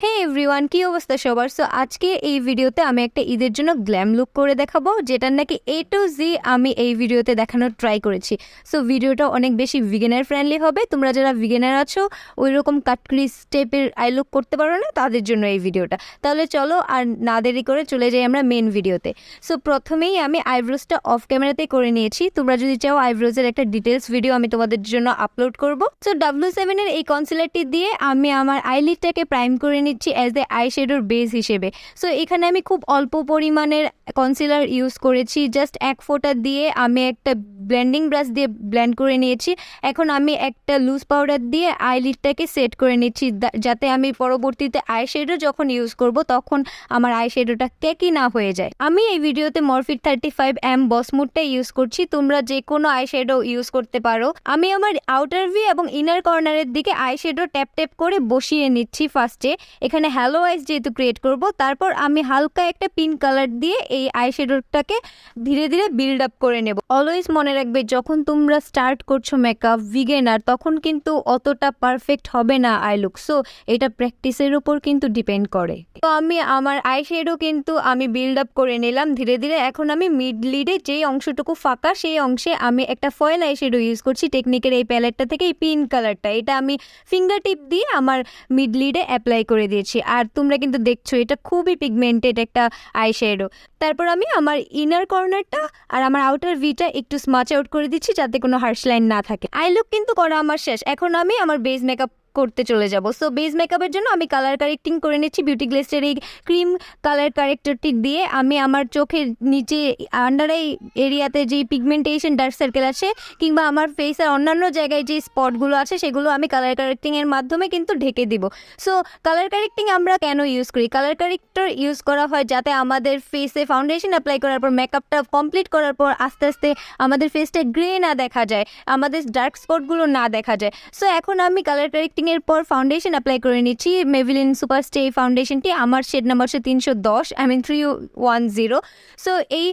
হে everyone, কি অবস্থা সবার? সো আজকে এই ভিডিওতে আমি একটা ঈদের জন্য গ্ল্যাম লুক করে দেখাবো, যেটার নাকি এ টু জি আমি এই ভিডিওতে দেখানোর ট্রাই করেছি। সো ভিডিওটা অনেক বেশি বিগিনার ফ্রেন্ডলি হবে। তোমরা যারা বিগিনার আছো, ওই রকম কাটক্রিজ টাইপের আই লুক করতে পারো না, তাদের জন্য এই ভিডিওটা। তাহলে চলো আর না দেরি করে চলে যাই আমরা মেন ভিডিওতে। সো প্রথমেই আমি আইব্রোজটা অফ ক্যামেরাতেই করে নিয়েছি। তোমরা যদি চাও আইব্রোজের একটা ডিটেলস ভিডিও আমি তোমাদের জন্য আপলোড করবো। সো W7 এর এই কনসিলারটি দিয়ে আমি আমার আইলিডটাকে প্রাইম করে নিচ্ছি অ্যাজ দ্য আই শেডোর বেস হিসেবে। সো এখানে আমি খুব অল্প পরিমাণের কনসিলার ইউজ করেছি, জাস্ট এক ফোঁটা দিয়ে আমি একটা ব্লেন্ডিং ব্রাশ দিয়ে ব্লেন্ড করে নিয়েছি। এখন আমি একটা লুজ পাউডার দিয়ে আইলিডটাকে সেট করে নিচ্ছি, যাতে আমি পরবর্তীতে আই শেডো যখন ইউজ করব তখন আমার আই শেডোটা কেকি না হয়ে যায়। আমি এই ভিডিওতে মরফিট 35M বস মুডটা ইউজ করছি, তোমরা যে কোনো আই শেডো ইউজ করতে পারো। আমি আমার আউটার ভি এবং ইনার কর্নারের দিকে আই শেডো ট্যাপ ট্যাপ করে বসিয়ে নিচ্ছি ফার্স্টে। এখানে হ্যালো আইস যেহেতু ক্রিয়েট করব, তারপর আমি হালকা একটা পিঙ্ক কালার দিয়ে এই আই শেডোটাকে ধীরে ধীরে বিল্ড আপ করে নেব। অলওয়েজ মনে রাখবে, যখন তোমরা স্টার্ট করছো মেকআপ বিগিনার, তখন কিন্তু অতটা পারফেক্ট হবে না আই লুক। সো এটা প্র্যাকটিসের উপর কিন্তু ডিপেন্ড করে। তো আমি আমার আই শেডো কিন্তু আমি বিল্ড আপ করে নিলাম ধীরে ধীরে। এখন আমি মিড লিডে যেই অংশটুকু ফাঁকা, সেই অংশে আমি একটা ফয়েল আই শেডো ইউজ করছি টেকনিকের এই প্যালেটটা থেকে। এই পিঙ্ক কালারটা, এটা আমি ফিঙ্গার টিপ দিয়ে আমার মিড লিডে অ্যাপ্লাই করে দিয়েছি। আর তোমরা কিন্তু দেখছো এটা খুবই পিগমেন্টেড একটা আই শেডো। তারপর আমি আমার ইনার কর্নারটা আর আমার আউটার ভিটা একটু স্মাচ আউট করে দিচ্ছি, যাতে কোনো হার্শ লাইন না থাকে। আই লুক কিন্তু করা আমার শেষ। এখন আমি আমার বেস মেকআপ করতে চলে যাব। সো বেস মেকআপের জন্য আমি কালার কারেক্টিং করে নিচ্ছি বিউটি গ্লেসের এই ক্রিম কালার কারেক্টরটি দিয়ে। আমি আমার চোখের নিচে আন্ডার আই এরিয়াতে যে পিগমেন্টেশন ডার্ক সার্কেল আছে, কিংবা আমার ফেসের অন্যান্য জায়গায় যে স্পটগুলো আছে, সেগুলো আমি কালার কারেক্টিংয়ের মাধ্যমে কিন্তু ঢেকে দিব। সো কালার কারেক্টিং আমরা কেন ইউজ করি? কালার কারেক্টর ইউজ করা হয় যাতে আমাদের ফেসে ফাউন্ডেশন অ্যাপ্লাই করার পর, মেকআপটা কমপ্লিট করার পর আস্তে আস্তে আমাদের ফেসটা গ্রে না দেখা যায়, আমাদের ডার্ক স্পটগুলো না দেখা যায়। সো এখন আমি কালার কারেক্টিং এর পর ফাউন্ডেশন অ্যাপ্লাই করে নিচ্ছি। মেভিলিন সুপার স্টে ফাউন্ডেশনটি, আমার শেড নাম্বার হচ্ছে 310, 310। সো এই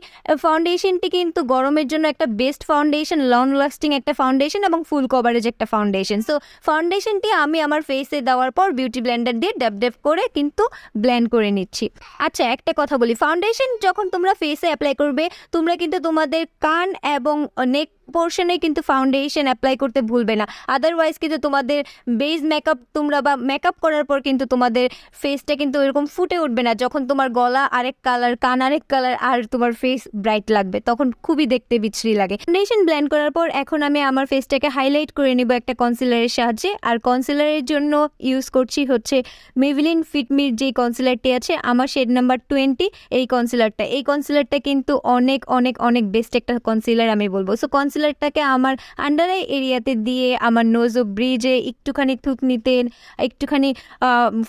ফাউন্ডেশনটি কিন্তু গরমের জন্য একটা বেস্ট ফাউন্ডেশন, লং লাস্টিং একটা ফাউন্ডেশন এবং ফুল কভারেজ একটা ফাউন্ডেশন। সো ফাউন্ডেশনটি আমি আমার ফেসে দেওয়ার পর বিউটি ব্লেন্ডার দিয়ে ড্যাপ ড্যাপ করে কিন্তু ব্লেন্ড করে নিচ্ছি। আচ্ছা, একটা কথা বলি, ফাউন্ডেশন যখন তোমরা ফেসে অ্যাপ্লাই করবে, তোমরা কিন্তু তোমাদের কান এবং নেক পোর্শনে কিন্তু ফাউন্ডেশন অ্যাপ্লাই করতে ভুলবে না। আদারওয়াইজ কিন্তু তোমাদের বেস মেকআপ তোমরা বা মেকআপ করার পর কিন্তু তোমাদের ফেসটা কিন্তু এরকম ফুটে উঠবে না। যখন তোমার গলা আরেক কালার, কান আরেক কালার, আর তোমার ফেস ব্রাইট লাগবে, তখন খুবই দেখতে বিচ্ছিরি লাগে। ফাউন্ডেশন ব্লেন্ড করার পর এখন আমি আমার ফেসটাকে হাইলাইট করে নিব একটা কনসিলারের সাহায্যে। আর কনসিলারের জন্য ইউজ করছি হচ্ছে মেভিলিন ফিটমির যে কনসিলারটি আছে, আমার শেড নাম্বার 20 এই কনসিলারটা। এই কনসিলারটা কিন্তু অনেক অনেক অনেক বেস্ট একটা কনসিলার আমি বলবো। সো কনসিলারটাকে আমার আন্ডার আই এরিয়াতে দিয়ে, আমার নোজ ও ব্রিজে, একটুখানি থুতনিতে, একটুখানি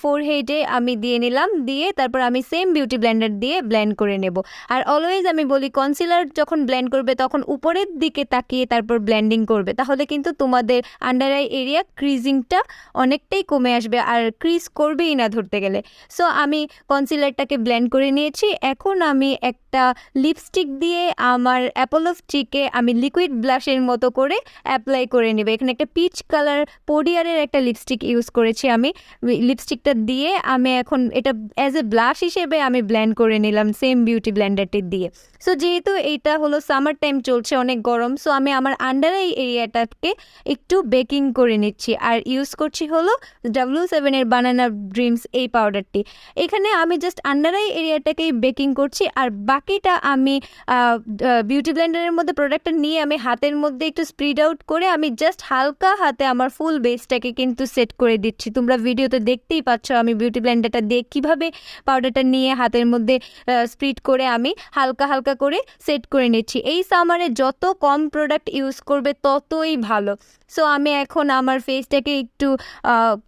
ফোরহেডে আমি দিয়ে নিলাম। দিয়ে তারপর আমি সেম বিউটি ব্লেন্ডার দিয়ে ব্লেন্ড করে নেব। আর অলওয়েজ আমি বলি, কনসিলার যখন ব্লেন্ড করবে তখন উপরের দিকে তাকিয়ে তারপর ব্লেন্ডিং করবে, তাহলে কিন্তু তোমাদের আন্ডার আই এরিয়া ক্রিজিংটা অনেকটাই কমে আসবে, আর ক্রিজ করবেই না ধরতে গেলে। সো আমি কনসিলারটাকে ব্লেন্ড করে নিয়েছি। এখন আমি একটা লিপস্টিক দিয়ে আমার অ্যাপোলো চিকে আমি লিকুইড ব্লাশের মতো করে অ্যাপ্লাই করে নেব। এখানে একটা পিচ কালার পোডিয়ারের একটা লিপস্টিক ইউজ করেছি আমি। লিপস্টিকটা দিয়ে আমি এখন এটা অ্যাজ এ ব্লাশ হিসেবে আমি ব্লেন্ড করে নিলাম সেম বিউটি ব্লেন্ডারটি দিয়ে। সো যেহেতু এইটা হলো সামার টাইম চলছে, অনেক গরম, সো আমি আমার আন্ডার আই এরিয়াটাকে একটু বেকিং করে নিচ্ছি। আর ইউজ করছি হলো W7 এর বানানা ড্রিমস এই পাউডারটি। এখানে আমি জাস্ট আন্ডার আই এরিয়াটাকেই বেকিং করছি, আর বাকিটা আমি বিউটি ব্লেন্ডারের মধ্যে প্রোডাক্টটা নিয়ে আমি হাতের মধ্যে একটু স্প্রিড আউট করে আমি জাস্ট হালকা হাতে আমার ফুল বেসটাকে কিন্তু সেট করে দিচ্ছি। তোমরা ভিডিওতে দেখতেই পাচ্ছ আমি বিউটি ব্লেন্ডারটা দিয়ে কীভাবে পাউডারটা নিয়ে হাতের মধ্যে স্প্রিড করে আমি হালকা হালকা করে সেট করে নিচ্ছি। এই সামারে যত কম প্রোডাক্ট ইউজ করবে ততই ভালো। সো আমি এখন আমার ফেসটাকে একটু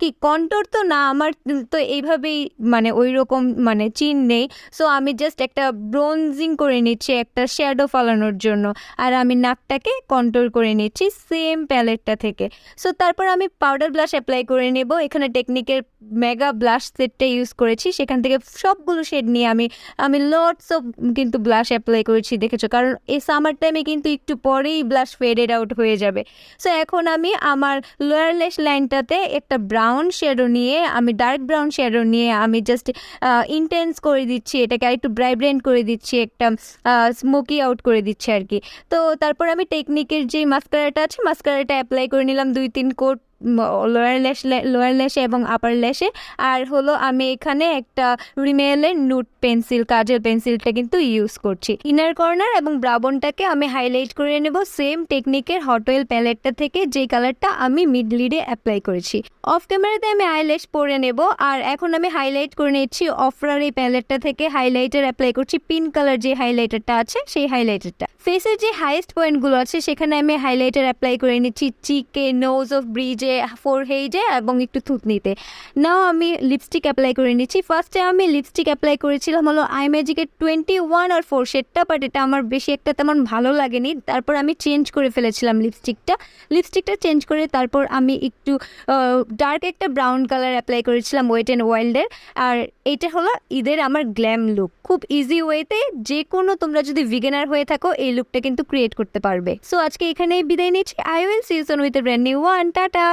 কি কন্ট্রোর তো না, আমার তো এইভাবেই মানে ওই রকম মানে চিন নেই। সো আমি জাস্ট একটা ব্রোনজিং করে নিচ্ছি একটা শ্যাডো ফালানোর জন্য। আর আমি নাকটাকে থেকে কন্ট্রোল করে নিচ্ছি সেম প্যালেটটা থেকে। সো তারপর আমি পাউডার ব্লাশ অ্যাপ্লাই করে নেব। এখানে টেকনিকের মেগা ব্লাশ সেটটা ইউজ করেছি, সেখান থেকে সবগুলো শেড নিয়ে আমি লটস অফ কিন্তু ব্লাশ অ্যাপ্লাই করেছি, দেখেছো, কারণ এই সামার টাইমে কিন্তু একটু পরেই ব্লাশ ফেডেড আউট হয়ে যাবে। সো এখন আমি আমার লোয়ার ল্যাশ লাইনটাতে একটা ব্রাউন শেডো নিয়ে, আমি ডার্ক ব্রাউন শেডো নিয়ে আমি জাস্ট ইন্টেন্স করে দিচ্ছি, এটাকে আরেকটু ব্রাইব্রেন্ট করে দিচ্ছি, একটা স্মোকি আউট করে দিচ্ছি আর কি। তো তারপর আমি টেকনিকের যে মাস্কারাটা আছে মাস্কারাটা অ্যাপ্লাই করে নিলাম 2-3 কোট লোয়ার ল্যাশে এবং আপার ল্যাশে। আর হলো আমি এখানে একটা রিমেলের নুট পেন্সিল, কাজের পেন্সিলটা কিন্তু ইউজ করছি। ইনার কর্নার এবং ব্রাউনটাকে আমি হাইলাইট করে নেব সেম টেকনিকের হট অয়েল প্যালেটটা থেকে, যেই কালারটা আমি মিড লিডে অ্যাপ্লাই করেছি। অফ ক্যামেরাতে আমি আইল্যাশ পরে নেব। আর এখন আমি হাইলাইট করে নিচ্ছি অফরার এই প্যালেটটা থেকে, হাইলাইটার অ্যাপ্লাই করছি পিঙ্ক কালার যে হাইলাইটারটা আছে সেই হাইলাইটারটা। ফেসের যে হাইয়েস্ট পয়েন্টগুলো আছে সেখানে আমি হাইলাইটার অ্যাপ্লাই করে নিচ্ছি চিকে, নোজ অফ ব্রিজে, ফোরহেডে এবং একটু থুতনিতে। নাও আমি লিপস্টিক অ্যাপ্লাই করে নিচ্ছি। ফার্স্টে আমি লিপস্টিক অ্যাপ্লাই করেছিলাম হলো আই ম্যাজিকের 21 আর 4 শেডটা, বাট এটা আমার বেশি একটা তেমন ভালো লাগেনি। তারপর আমি চেঞ্জ করে ফেলেছিলাম লিপস্টিকটা চেঞ্জ করে তারপর আমি একটু ডার্ক একটা ব্রাউন কালার অ্যাপ্লাই করেছিলাম ওয়েট অ্যান্ড ওয়াইল্ডের। আর এটা হলো ঈদের আমার গ্ল্যাম লুক। খুব ইজি ওয়েতে যে কোনো, তোমরা যদি বিগিনার হয়ে থাকো এই লুকটা কিন্তু ক্রিয়েট করতে পারবে। সো আজকে এখানেই বিদায় নিচ্ছি। I will see you soon with a brand new one. Tata.